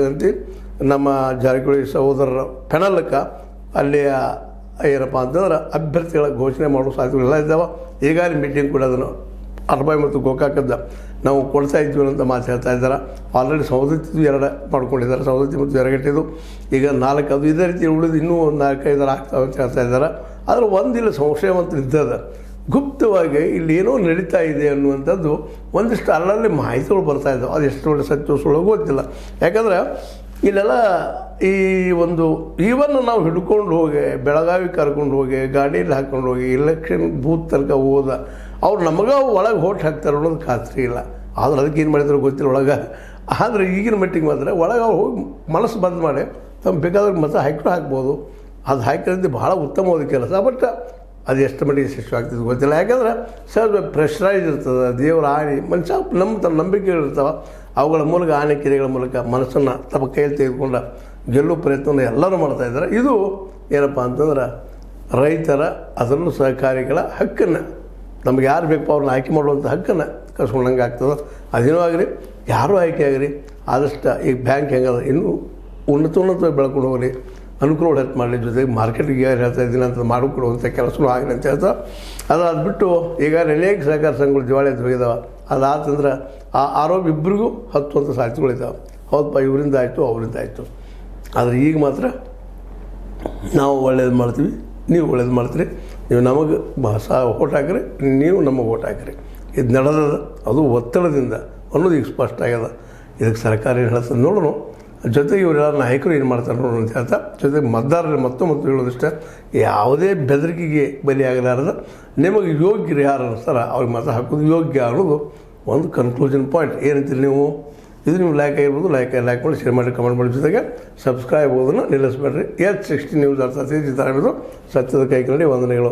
ಗಂಟೆ ನಮ್ಮ ಜಾರಕಿಹೊಳಿ ಸಹೋದರರ ಪೆನಲ್ಕ್ಕೆ ಅಲ್ಲಿಯ ಏನಪ್ಪ ಅಂತಂದ್ರೆ ಅಭ್ಯರ್ಥಿಗಳ ಘೋಷಣೆ ಮಾಡೋ ಸಾಧ್ಯತೆಗಳೆಲ್ಲ ಇದ್ದಾವೆ. ಈಗಾಗಲೇ ಮೀಟಿಂಗ್ ಕೂಡ ಅದನ್ನು ಅರ್ಬಾಯಿ ಮತ್ತು ಗೋಕಾಕದ ನಾವು ಕೊಡ್ತಾ ಇದ್ವಿ ಅಂತ ಮಾತು ಹೇಳ್ತಾ ಇದ್ದಾರೆ. ಆಲ್ರೆಡಿ ಸವದತ್ತಿದು 2 ಮಾಡ್ಕೊಂಡಿದ್ದಾರೆ, ಸವದತ್ತಿ ಮತ್ತು ಯರಗಟ್ಟಿದು ಈಗ 4. ಅದು ಇದೇ ರೀತಿ ಉಳಿದು ಇನ್ನೂ ಒಂದು 4-5 ಆಗ್ತಾವೆ ಅಂತ ಹೇಳ್ತಾ ಇದ್ದಾರೆ. ಆದರೆ ಒಂದಿಲ್ಲ ಸಂಶಯವಂತರು ಇದ್ದದ ಗುಪ್ತವಾಗಿ ಇಲ್ಲಿ ಏನೋ ನಡೀತಾ ಇದೆ ಅನ್ನುವಂಥದ್ದು ಒಂದಿಷ್ಟು ಅಲ್ಲಲ್ಲಿ ಮಾಹಿತಿಗಳು ಬರ್ತಾ ಇದ್ದಾವೆ. ಅದು ಎಷ್ಟು ಒಳ್ಳೆ ಸತ್ಯ ಸುಳ್ಳು ಗೊತ್ತಿಲ್ಲ. ಯಾಕಂದ್ರೆ ಇಲ್ಲೆಲ್ಲ ಈ ಒಂದು ಈವನ್ನು ನಾವು ಹಿಡ್ಕೊಂಡು ಹೋಗಿ ಬೆಳಗಾವಿ ಕರ್ಕೊಂಡು ಹೋಗಿ ಗಾಡಿಯಲ್ಲಿ ಹಾಕ್ಕೊಂಡು ಹೋಗಿ ಇಲೆಕ್ಷನ್ ಬೂತ್ ತನಕ ಹೋದ ಅವ್ರು ನಮಗೆ ಒಳಗೆ ಓಟ್ ಹಾಕ್ತಾರೆ ಅನ್ನೋದು ಖಾತ್ರಿ ಇಲ್ಲ. ಆದ್ರೆ ಅದಕ್ಕೆ ಏನು ಮಾಡಿದ್ರು ಗೊತ್ತಿಲ್ಲ ಒಳಗೆ. ಆದರೆ ಈಗಿನ ಮಟ್ಟಿಗೆ ಮಾತ್ರ ಒಳಗೆ ಅವ್ರು ಹೋಗಿ ಮನಸ್ಸು ಬಂದ್ ಮಾಡಿ ತಮ್ಮ ಬೇಕಾದ್ರೆ ಮತ ಹಾಕ್ಬೋದು. ಅದು ಹಾಕಿದ್ರೆ ಭಾಳ ಉತ್ತಮವಾದ ಕೆಲಸ. ಬಟ್ ಅದು ಎಷ್ಟು ಮಟ್ಟಿಗೆ ಯಶಸ್ವಿ ಆಗ್ತಿದ್ದು ಗೊತ್ತಿಲ್ಲ. ಯಾಕಂದ್ರೆ ಸರ್ ಪ್ರೆಷರೈಸ್ ಇರ್ತದೆ, ದೇವರ ಆಣಿ ಮನುಷ್ಯ ತನ್ನ ನಂಬಿಕೆಗಳಿರ್ತಾವೆ, ಅವುಗಳ ಮೂಲಕ ಆನೆ ಕಿರಿಗಳ ಮೂಲಕ ಮನಸ್ಸನ್ನು ತಮ್ಮ ಕೈಯಲ್ಲಿ ತೆಗೆದುಕೊಂಡು ಗೆಲ್ಲುವ ಪ್ರಯತ್ನವನ್ನು ಎಲ್ಲರೂ ಮಾಡ್ತಾಯಿದ್ದಾರೆ. ಇದು ಏನಪ್ಪ ಅಂತಂದ್ರೆ ರೈತರ ಅದರಲ್ಲೂ ಸಹಕಾರಿಗಳ ಹಕ್ಕನ್ನು ನಮ್ಗೆ ಯಾರು ಬೇಕೋ ಅವ್ರನ್ನ ಆಯ್ಕೆ ಮಾಡುವಂಥ ಹಕ್ಕನ್ನು ಕಸ್ಕೊಂಡಂಗೆ ಆಗ್ತದೆ. ಅದೇನೋ ಆಗಿರಿ ಯಾರೂ ಆಯ್ಕೆ ಆಗಿರಿ ಆದಷ್ಟು ಈಗ ಬ್ಯಾಂಕ್ ಹೆಂಗದ ಇನ್ನೂ ಉನ್ನತವಾಗಿ ಬೆಳ್ಕೊಂಡು ಹೋಗಲಿ, ಅನುಕೂಲ ಹೆಲ್ಪ್ ಮಾಡಲಿ, ಜೊತೆಗೆ ಮಾರ್ಕೆಟಿಗೆ ಯಾರು ಹೇಳ್ತಾ ಇದ್ದೀನಿ ಅಂತ ಮಾಡಿಕೊಡುವಂಥ ಕೆಲಸನೂ ಆಗಲಿ ಅಂತ ಹೇಳ್ತಾ ಅದು ಬಿಟ್ಟು ಈಗ ಅನೇಕ ಸಹಕಾರ ಸಂಘಗಳು ದಿವಾಳಿ ಅಂತ ಹೋಗಿದ್ದಾವೆ. ಅದಾತಂದ್ರೆ ಆ ಆರೋಪ ಇಬ್ಬರಿಗೂ ಹತ್ತುವಂಥ ಸಾಧ್ಯತೆಗಳಿದ್ದಾವೆ. ಹೌದಪ್ಪ ಇವರಿಂದ ಆಯಿತು ಅವರಿಂದ ಆಯಿತು. ಆದರೆ ಈಗ ಮಾತ್ರ ನಾವು ಒಳ್ಳೇದು ಮಾಡ್ತೀವಿ, ನೀವು ಒಳ್ಳೇದು ಮಾಡ್ತೀರಿ, ನೀವು ನಮಗೆ ಓಟ್ ಹಾಕಿರಿ, ನೀವು ನಮಗೆ ಓಟ್ ಹಾಕಿರಿ. ಇದು ನಡೆದದ ಅದು ಒತ್ತಡದಿಂದ ಅನ್ನೋದು ಈಗ ಸ್ಪಷ್ಟ ಆಗ್ಯದ. ಇದಕ್ಕೆ ಸರ್ಕಾರ ಏನು ಹೇಳ್ತದೆ ನೋಡೋಣ. ಜೊತೆಗೆ ಇವರೆಲ್ಲ ನಾಯಕರು ಏನು ಮಾಡ್ತಾರೆ ನೋಡೋಣ ಅಂತ ಹೇಳ್ತಾ ಜೊತೆಗೆ ಮತದಾರರು ಮತ್ತು ಹೇಳೋದಿಷ್ಟೇ ಯಾವುದೇ ಬೆದರಿಕೆಗೆ ಬಲಿಯಾಗಲಾರದ ನಿಮಗೆ ಯೋಗ್ಯರು ಯಾರು ಅನ್ನಿಸ್ತಾರ ಅವ್ರಿಗೆ ಮತ ಹಾಕೋದು ಯೋಗ್ಯ ಅನ್ನೋದು ಒಂದು ಕನ್ಕ್ಲೂಷನ್ ಪಾಯಿಂಟ್. ಏನಂತೀರಿ ನೀವು? ಇದು ನೀವು ಲೈಕ್ ಆಗಿರ್ಬೋದು, ಲೈಕ್ ಮಾಡಿ ಶೇರ್ ಮಾಡಿ ಕಮೆಂಟ್ ಮಾಡಿ, ಜೊತೆಗೆ ಸಬ್ಸ್ಕ್ರೈಬ್ ಆಗೋದನ್ನು ನಿಲ್ಲಿಸ್ಬೇಡ್ರಿ. H60 ನ್ಯೂಸ್ ಅರ್ಥ ಸತ್ಯದ ಕೈ ಕನ್ನಡಿ ವಂದನೆಗಳು.